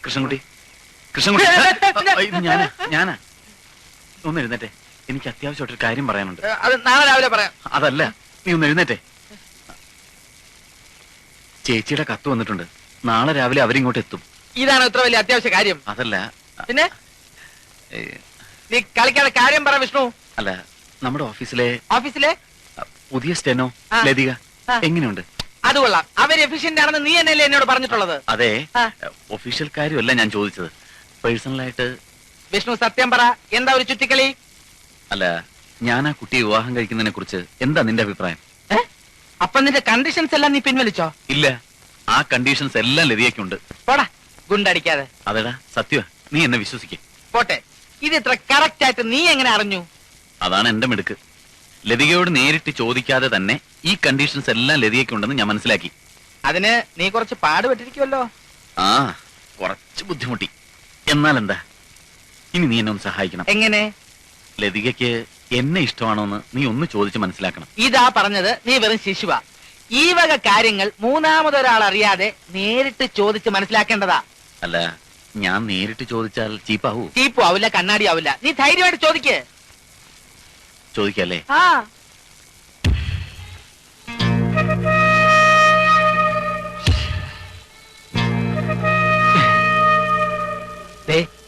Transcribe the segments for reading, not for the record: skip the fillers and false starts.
കൃഷ്ണൻകുട്ടി കൃഷ്ണൻകുട്ടി ഇത് ഞാനാ ഒന്ന് എഴുന്നേറ്റെ. എനിക്ക് അത്യാവശ്യമായിട്ടൊരു കാര്യം പറയാനുണ്ട്. അത് നാളെ രാവിലെ പറയാം. അതല്ല, നീ ഒന്ന് എഴുന്നേറ്റെ. ചേച്ചിയുടെ കത്ത് വന്നിട്ടുണ്ട്. നാളെ രാവിലെ അവരിങ്ങോട്ട് എത്തും. ഇതാണ് ഇത്ര വലിയ അത്യാവശ്യ കാര്യം? അതല്ല, പിന്നെ നീ കളിക്കാതെ കാര്യം പറ വിഷ്ണു. അല്ല, നമ്മുടെ ഓഫീസിലെ പുതിയ സ്റ്റെനോ ലതിക എങ്ങനെയുണ്ട്? അത് കൊള്ളാം. അവർ എഫിഷ്യന്റ് ആണെന്ന് നീ എന്നല്ലേ എന്നോട് പറഞ്ഞിട്ടുള്ളത്? അതെ, ഒഫീഷ്യൽ കാര്യമല്ല ഞാൻ ചോദിച്ചത്, പേഴ്സണലായിട്ട്. വിഷ്ണു സത്യം പറ, എന്താ ഒരു ചുറ്റിക്കളി? അല്ല, ഞാൻ ആ കുട്ടിയെ വിവാഹം കഴിക്കുന്നതിനെ കുറിച്ച് എന്താ നിന്റെ അഭിപ്രായം? അപ്പൊ നിന്റെ കണ്ടീഷൻസ് എല്ലാം നീ പിൻവലിച്ചോ? ഇല്ല, ആ കണ്ടീഷൻസ് എല്ലാം ലതികയ്ക്കുണ്ട്. പോടാ, ഗുണ്ടടിക്കാതെ. അതെടാ സത്യം, നീ എന്നെ വിശ്വസിക്കേ. പോട്ടെ, ഇത് ഇത്ര കറക്റ്റ് ആയിട്ട് നീ എങ്ങനെ അറിഞ്ഞു? അതാണ് എന്റെ മിടുക്ക്. ലതികയോട് നേരിട്ട് ചോദിക്കാതെ തന്നെ ഈ കണ്ടീഷൻസ് എല്ലാം ലതികയ്ക്കുണ്ടെന്ന് ഞാൻ മനസ്സിലാക്കി. അതിന് നീ കുറച്ച് പാടുപെട്ടിരിക്കുമല്ലോ. ആ, കുറച്ച് ബുദ്ധിമുട്ടി. എന്നാൽ എന്താ, ഇനി നീ എന്നെ ഒന്ന് സഹായിക്കണം. എങ്ങനെ? ലതികയ്ക്ക് എന്നെ ഇഷ്ടമാണോന്ന് നീ ഒന്ന് ചോദിച്ച് മനസ്സിലാക്കണം. ഇതാ പറഞ്ഞത്, നീ വെറും ശിശുവ. ഈ വക കാര്യങ്ങൾ മൂന്നാമതൊരാൾ അറിയാതെ നേരിട്ട് ചോദിച്ച് മനസ്സിലാക്കേണ്ടതാ. അല്ല, ഞാൻ നേരിട്ട് ചോദിച്ചാൽ ചീപ്പാവൂ? ചീപ്പും ആവില്ല, കണ്ണാടി ആവില്ല. നീ ധൈര്യമായിട്ട് ചോദിക്കേ. ചോദിക്കല്ലേ? ആ,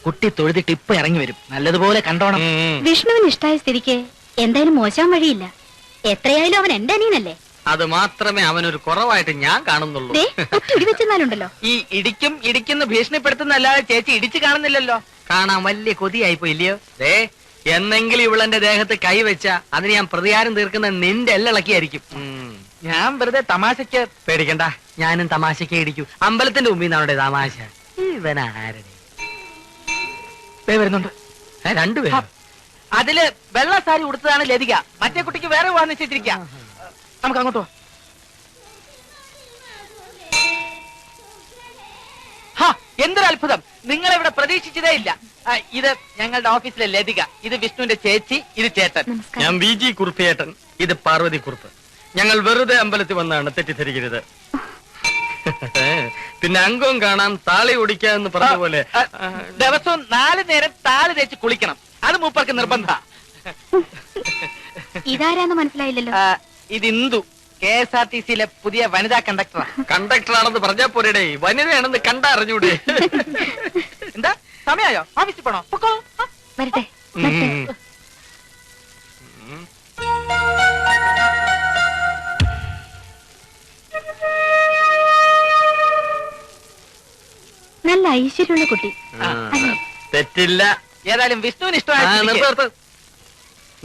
കുട്ടി തൊഴുതിട്ട് ഇപ്പൊ ഇറങ്ങി വരും. നല്ലതുപോലെ കണ്ടോണം. വിഷ്ണുവിന് ഇഷ്ടായ സ്ഥിതിക്ക് എന്തായാലും മോശം വഴിയില്ല. എത്രയായാലും അവൻ എന്റെ അനിയനല്ലേ. അത് മാത്രമേ അവനൊരു കുറവായിട്ട് ഞാൻ കാണുന്നുള്ളൂ. ഇടിവെച്ചെന്നാലുണ്ടല്ലോ. ഈ ഇടിക്കുന്ന ഭീഷണിപ്പെടുത്തുന്നല്ലാതെ ചേച്ചി ഇടിച്ചു കാണുന്നില്ലല്ലോ. കാണാൻ വലിയ കൊതിയായി പോയില്ലയോ? എന്നെങ്കിലും ഇവളെന്റെ ദേഹത്ത് കൈവച്ച അതിന് ഞാൻ പ്രതികാരം തീർക്കുന്ന നിന്റെ എല്ലിളക്കിയായിരിക്കും. ഞാൻ വെറുതെ തമാശക്ക്. പേടിക്കണ്ട, ഞാനും തമാശക്ക് ഇടിക്കൂ. അമ്പലത്തിന്റെ മുമ്പിൽ നിന്നാണ് തമാശ. ഇവനാരുടെ വരുന്നുണ്ട് രണ്ടുപേരും. അതില് വെള്ള സാരി ഉടുത്തതാണ് ലതിക. മറ്റേ കുട്ടിക്ക് വേറെ പോകാൻ നിശ്ചയിച്ചിരിക്കാം. നമുക്ക് അങ്ങോട്ടോ. എന്തൊരു അത്ഭുതം! നിങ്ങളിവിടെ പ്രതീക്ഷിച്ചതേ ഇല്ല. ഇത് ഞങ്ങളുടെ ഓഫീസിലെ ലതിക, ഇത് വിഷ്ണുവിന്റെ ചേച്ചി, ഇത് ചേട്ടൻ. ഞാൻ VG കുറുപ്പിയേട്ടൻ, ഇത് പാർവതി കുറുപ്പ്. ഞങ്ങൾ വെറുതെ അമ്പലത്തിൽ വന്നാണ്, തെറ്റിദ്ധരിക്കരുത്. പിന്നെ അംഗവും കാണാം, താളി ഓടിക്കാന്ന് പറഞ്ഞ പോലെ ദിവസവും 4 നേരം താളി തേച്ച് കുളിക്കണം. അത് മൂപ്പർക്ക് നിർബന്ധ. ഇതാരാന്ന് മനസ്സിലായില്ലല്ലോ. ഇത് ഇന്ദു, KSRTCയിലെ പുതിയ വനിതാ കണ്ടക്ടറാ. കണ്ടക്ടറാണെന്ന് പറഞ്ഞാ പോരടേ, വനിതയാണെന്ന് കണ്ടറിഞ്ഞൂടെ? എന്താ സമയായോ? ഓഫീസിൽ പോണോ? വരട്ടെ. നല്ല ഐശ്വര്യമുള്ള കുട്ടി. തെറ്റില്ല. ഏതായാലും വിഷ്ണുവിന് ഇഷ്ടമായി.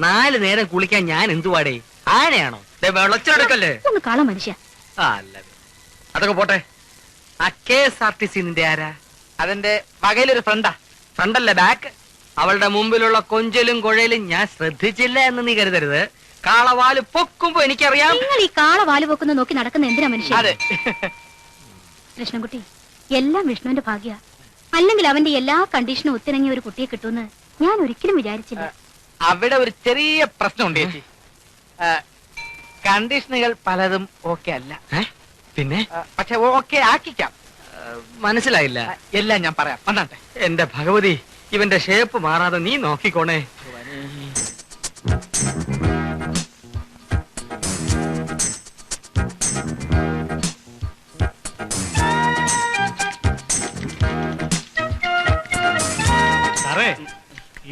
4 നേരം കുളിക്കാൻ ഞാൻ എന്തുവാടേ, ആനയാണോ? വെള്ളച്ചെടുക്കല്ലേ? ഒന്ന് കാള മനുഷ്യ. അതൊക്കെ പോട്ടെ. ആ KSRTC നിന്റെ ആരാ? അതെന്റെ വകയിലൊരു ഫ്രണ്ടാ. ഫ്രണ്ടല്ലേ, ബാക്ക്. അവളുടെ മുമ്പിലുള്ള കൊഞ്ചലും കുഴയിലും ഞാൻ ശ്രദ്ധിച്ചില്ല എന്ന് നീ കരുതരുത്. കാളവാല് പൊക്കുമ്പോ എനിക്കറിയാം. നിങ്ങൾ ഈ കാളവാല് പൊക്കുന്ന നോക്കി നടക്കുന്ന എന്തിനാ മനുഷ്യ? അതെ കൃഷ്ണൻകുട്ടി, എല്ലാം വിഷ്ണുവിന്റെ ഭാഗ്യ. അല്ലെങ്കിൽ അവന്റെ എല്ലാ കണ്ടീഷനും ഒത്തിണങ്ങിയ ഒരു കുട്ടിയെ കിട്ടുമെന്ന് ഞാൻ ഒരിക്കലും വിചാരിച്ചില്ല. അവിടെ ഒരു ചെറിയ പ്രശ്നമുണ്ട് ചേച്ചി. കണ്ടീഷനുകൾ പലതും ഓക്കെ അല്ല. പിന്നെ പക്ഷെ ഓക്കെ ആക്കിക്കാം. മനസ്സിലായില്ല. എല്ലാം ഞാൻ പറയാം, വന്നാട്ടെ. എന്റെ ഭഗവതി, ഇവന്റെ ഷേപ്പ് മാറാതെ നീ നോക്കിക്കോണേ.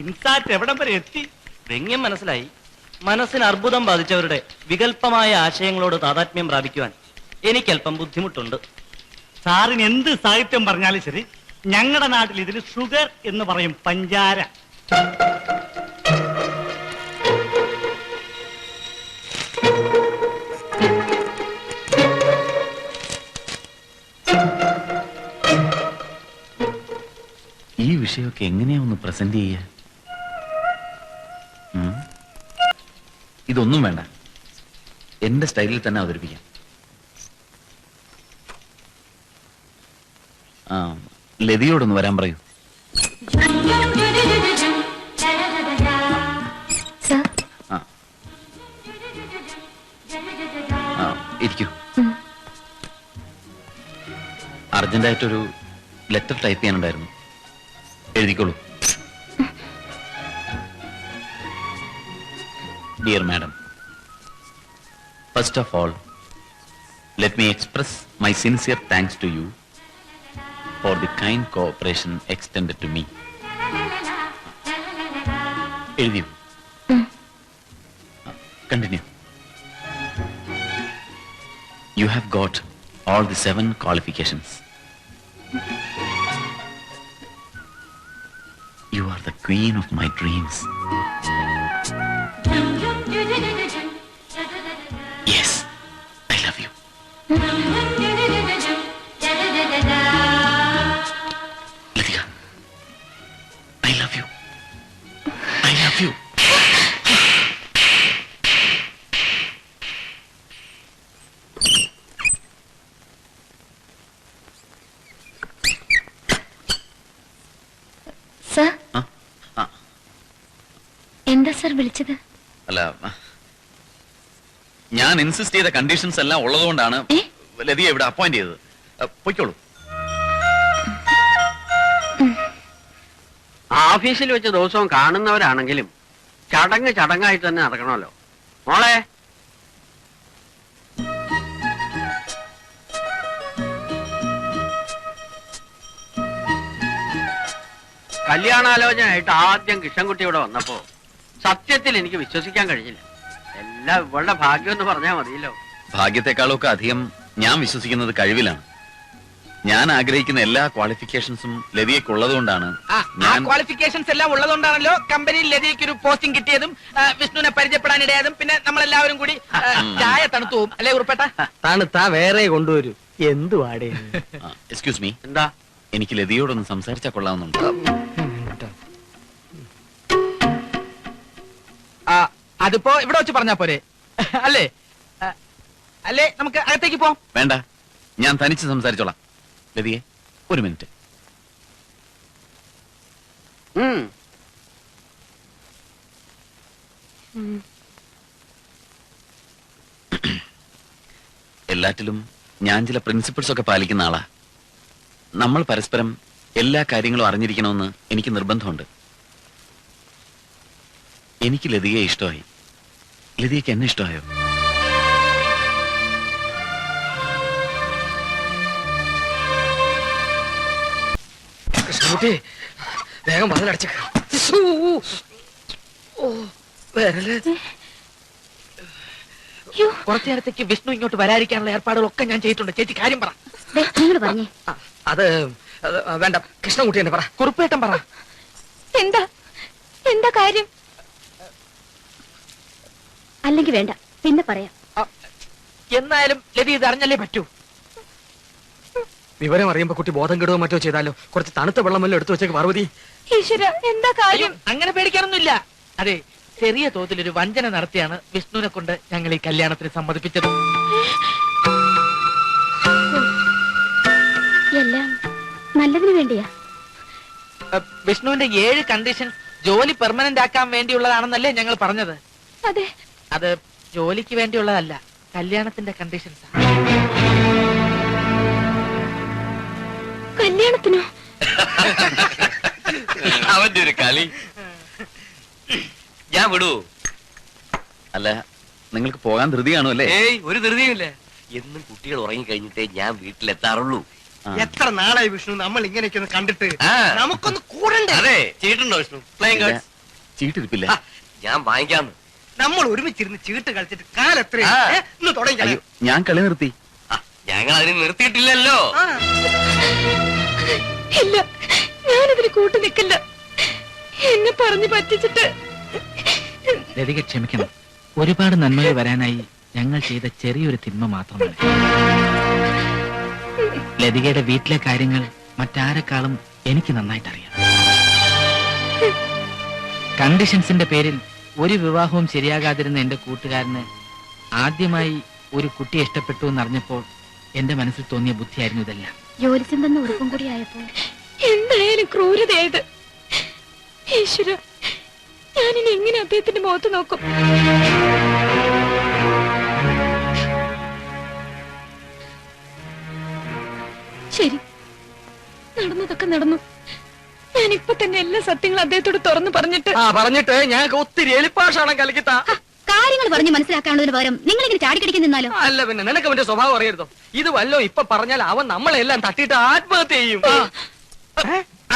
ഇൻസാറ്റ് എവിടം വരെ എത്തി? വ്യംഗ്യം മനസ്സിലായി. മനസ്സിന് അർബുദം ബാധിച്ചവരുടെ വികല്പമായ ആശയങ്ങളോട് താതാത്മ്യം പ്രാപിക്കുവാൻ എനിക്കല്പം ബുദ്ധിമുട്ടുണ്ട്. സാറിന് എന്ത് സാഹിത്യം പറഞ്ഞാലും ശരി, ഞങ്ങളുടെ നാട്ടിൽ ഇതിന് ഷുഗർ എന്ന് പറയും, പഞ്ചാര. ഈ വിഷയമൊക്കെ എങ്ങനെയാ ഒന്ന് പ്രസന്റ് ചെയ്യ? ഇതൊന്നും വേണ്ട, എന്റെ സ്റ്റൈലിൽ തന്നെ അവതരിപ്പിക്കാം. ലതിയോടൊന്ന് വരാൻ പറയൂ. ഇരിക്കൂ. അർജന്റായിട്ടൊരു ലെറ്റർ ടൈപ്പ് ചെയ്യാനുണ്ടായിരുന്നു. എഴുതിക്കോളൂ. Dear madam, first of all let me express my sincere thanks to you for the kind cooperation extended to me. എഴുതിയോ? Continue. You have got all the 7 qualifications. You are the queen of my dreams. Yes, I love you. Lydia, I love you. I love you. Sir, ആ, എന്താ sir വിളിച്ചത്? അല്ല, ഞാൻ insist ചെയ്ത conditions എല്ലാം ഉള്ളതുകൊണ്ടാണ് ഏ? ലതിയെ ഇവിടെ അപ്പോയിന്റ് ചെയ്തത്. പൊയ്ക്കോളൂ. ഓഫീസിൽ വെച്ച് ദിവസവും കാണുന്നവരാണെങ്കിലും ചടങ്ങ് ചടങ്ങായിട്ട് തന്നെ നടക്കണമല്ലോ. മോളെ, കല്യാണാലോചനയായിട്ട് ആദ്യം കൃഷ്ണൻകുട്ടി ഇവിടെ വന്നപ്പോ സത്യത്തിൽ എനിക്ക് വിശ്വസിക്കാൻ കഴിഞ്ഞില്ല. എല്ലാം ഇവളുടെ ഭാഗ്യം എന്ന് പറഞ്ഞാൽ മതിയല്ലോ. ഭാഗ്യത്തെക്കാളൊക്കെ അധികം ഞാൻ വിശ്വസിക്കുന്നത് കഴിവിലാണ്. ഞാൻ ആഗ്രഹിക്കുന്ന എല്ലാ ക്വാളിഫിക്കേഷൻസും ലതിയക്കുള്ളതുകൊണ്ടാണ് ഞാൻ ക്വാളിഫിക്കേഷൻസ് എല്ലാം ഉള്ളതുകൊണ്ടാണല്ലോ കമ്പനിയിൽ ലതിക്ക് ഒരു പോസ്റ്റിംഗ് കിട്ടിയതും വിഷ്ണുവിനെ പരിചയപ്പെടാൻ ഇടയാതും പിന്നെ നമ്മളെല്ലാവരും കൂടി ചായ തണുത്തു പോകും അല്ലേ ഉറപ്പേട്ട? തണുത്താ വേറെ കൊണ്ടുവരൂ. എന്ത് വാടേ? എക്സ്ക്യൂസ് മീ, എന്താ? എനിക്ക് ലതിയോടൊന്ന് സംസാരിച്ചാൽ കൊള്ളാവുന്നുണ്ട്. അതിപ്പോ ഇവിടെ വെച്ച് പറഞ്ഞാ പോരെ അല്ലേ? അല്ലേ നമുക്ക് അകത്തേക്ക് പോവാം. വേണ്ട, ഞാൻ തനിച്ച് സംസാരിച്ചോളാം. ലതിയെ, ഒരു മിനിറ്റ്. എല്ലാറ്റിലും ഞാൻ ചില പ്രിൻസിപ്പിൾസ് ഒക്കെ പാലിക്കുന്ന ആളാ. നമ്മൾ പരസ്പരം എല്ലാ കാര്യങ്ങളും അറിഞ്ഞിരിക്കണമെന്ന് എനിക്ക് നിർബന്ധമുണ്ട്. എനിക്ക് ലതിയെ ഇഷ്ടമായി. ലതിയക്ക് എന്നെ ഇഷ്ടമായോ? കൃഷ്ണൻകുട്ടി, വേഗം വാതിലടച്ച. കുറച്ചു നേരത്തേക്ക് വിഷ്ണു ഇങ്ങോട്ട് വരാതിരിക്കാനുള്ള ഏർപ്പാടുകളൊക്കെ ഞാൻ ചെയ്തിട്ടുണ്ട്. ചേച്ചി കാര്യം പറ. നിങ്ങൾ പറഞ്ഞേ. അത് വേണ്ട, കൃഷ്ണൻകുട്ടി തന്നെ പറ. കുറുപ്പേട്ടൻ പറ. എന്താ എന്താ കാര്യം? അല്ലെങ്കിൽ വേണ്ട, പിന്നെ പറയാം. എന്നാലും ലതി ഇത് അറിഞ്ഞല്ലേ പറ്റൂ. വിവരം അറിയുമ്പോ കുട്ടി ബോധം കെടുവോ മറ്റോ ചെയ്താലോ? കുറച്ച് തണുത്ത വെള്ളമല്ലോ എടുത്തു വെച്ചേക്ക് പാർവതി. ഈശ്വര, എന്താ കാര്യം? അങ്ങനെ പേടിക്കാനൊന്നുമില്ല. അതെ, ചെറിയ തോതിലൊരു വഞ്ചന നടത്തിയാണ് വിഷ്ണുവിനെ കൊണ്ട് ഞങ്ങൾ ഈ കല്യാണത്തിന് സമ്മതിപ്പിച്ചത്. എല്ലാം നല്ലതിന് വേണ്ടിയാ. വിഷ്ണുവിന്റെ 7 കണ്ടീഷൻസ് ജോലി പെർമനന്റ് ആക്കാൻ വേണ്ടിയുള്ളതാണെന്നല്ലേ ഞങ്ങൾ പറഞ്ഞത്? അതെ. അത് ജോലിക്ക് വേണ്ടിയുള്ളതല്ല, കല്യാണത്തിന്റെ കണ്ടീഷൻസ്. കല്യാണത്തിനോ? അവന്റെ ഒരു കളി. ഞാൻ വിടൂ. അല്ല, നിങ്ങൾക്ക് പോകാൻ ധൃതിയാണോ അല്ലേ? ഏയ്, ഒരു ധൃതിയുമില്ല. എന്നും കുട്ടികൾ ഉറങ്ങി കഴിഞ്ഞിട്ടേ ഞാൻ വീട്ടിലെത്താറുള്ളൂ. എത്ര നാളായി വിഷ്ണു നമ്മൾ ഇങ്ങനെയൊക്കെ ഒന്ന് കണ്ടിട്ട്? ആ. നമുക്കൊന്ന് കൂടണ്ടേ? അതെ, ചീട്ടുണ്ടോ വിഷ്ണു? പ്ലേയിങ് ഇല്ല, കാർഡ്സ് ചീട്ടിരിപ്പില്ല. ഞാൻ വാങ്ങിക്കാന്ന്. നമ്മൾ ഒരുമിച്ചിരുന്ന് ചീട്ട് കളിച്ചിട്ട് കാലത്ര ആ. ഇന്ന് തുടങ്ങി. അയ്യോ, ഞാൻ കളി നിർത്തി. ഞങ്ങൾ അതിന് നിർത്തിയിട്ടില്ലല്ലോ. ഇല്ല, ഞാനതിന് കൂട്ടു നിൽക്കില്ല. എന്നെ പറഞ്ഞു പറ്റിച്ചിട്ട്. ലതിക ക്ഷമിക്കണം. ഒരുപാട് നന്മകൾ വരാനായി ഞങ്ങൾ ചെയ്ത ചെറിയൊരു തിന്മ മാത്രമാണ്. ലതികയുടെ വീട്ടിലെ കാര്യങ്ങൾ മറ്റാരെക്കാളും എനിക്ക് നന്നായിട്ട് അറിയാം. കണ്ടീഷൻസിന്റെ പേരിൽ ഒരു വിവാഹവും ശരിയാകാതിരുന്ന എന്റെ കൂട്ടുകാരന് ആദ്യമായി ഒരു കുട്ടിയെ ഇഷ്ടപ്പെട്ടു എന്നറിഞ്ഞപ്പോൾ എന്റെ മനസ്സിൽ തോന്നിയ ബുദ്ധിയായിരുന്നു ഇതെല്ലാം. ജോലിച്ചെന്തെന്ന് ഉറപ്പും കൂടി ആയപ്പോ എന്തായാലും ക്രൂരതയായത്. ഈശ്വര, ഞാനിനി എങ്ങനെ അദ്ദേഹത്തിന്റെ മുഖത്ത് നോക്കും? ശരി, നടന്നു അതൊക്കെ നടന്നു. ഞാൻ ഇപ്പൊ തന്നെ എല്ലാ സത്യങ്ങളും അദ്ദേഹത്തോട് തുറന്നു പറഞ്ഞിട്ട് പറഞ്ഞിട്ട് ഞങ്ങൾക്ക് ഒത്തിരി എലിപ്പാഷാണ് കലക്കിത്താ. കാര്യങ്ങൾ പറഞ്ഞ് മനസ്സിലാക്കാനുള്ളതിന് പകരം നിങ്ങൾ ഇങ്ങനെ ചാടിക്കടിക്കാൻ നിന്നാലോ? അല്ല പിന്നെ നിനക്ക് അവന്റെ സ്വഭാവം അറിയരുതോ? ഇത് വല്ലോ ഇപ്പൊ പറഞ്ഞാൽ അവൻ നമ്മളെല്ലാം തട്ടിയിട്ട് ആത്മഹത്യ ചെയ്യും.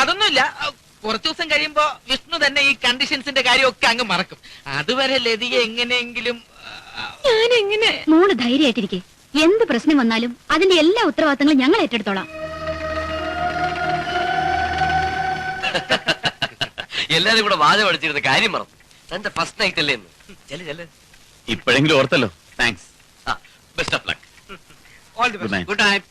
അതൊന്നുമില്ല. കുറച്ചു ദിവസം കഴിയുമ്പോ വിഷ്ണു തന്നെ ഈ കണ്ടീഷൻസിന്റെ കാര്യമൊക്കെ അങ്ങ് മറക്കും. അതുവരെ ലതിയെ എങ്ങനെയെങ്കിലും ഞാൻ എങ്ങനെ? മോള് ധൈര്യമായിട്ടിരിക്കെ. എന്ത് പ്രശ്നം വന്നാലും അതിന്റെ എല്ലാ ഉത്തരവാദിത്തങ്ങളും ഞങ്ങൾ ഏറ്റെടുത്തോളാം. എല്ലാരും കൂടെ വാദം അടിച്ചിരുന്ന കാര്യം മറന്നു. തന്റെ ഫസ്റ്റ് നൈറ്റ് അല്ലേ എന്ന്. ചെല്ല് ഇപ്പോഴെങ്കിലും ഓർത്തല്ലോ. Thanks. Best of luck. All the good night. Good night.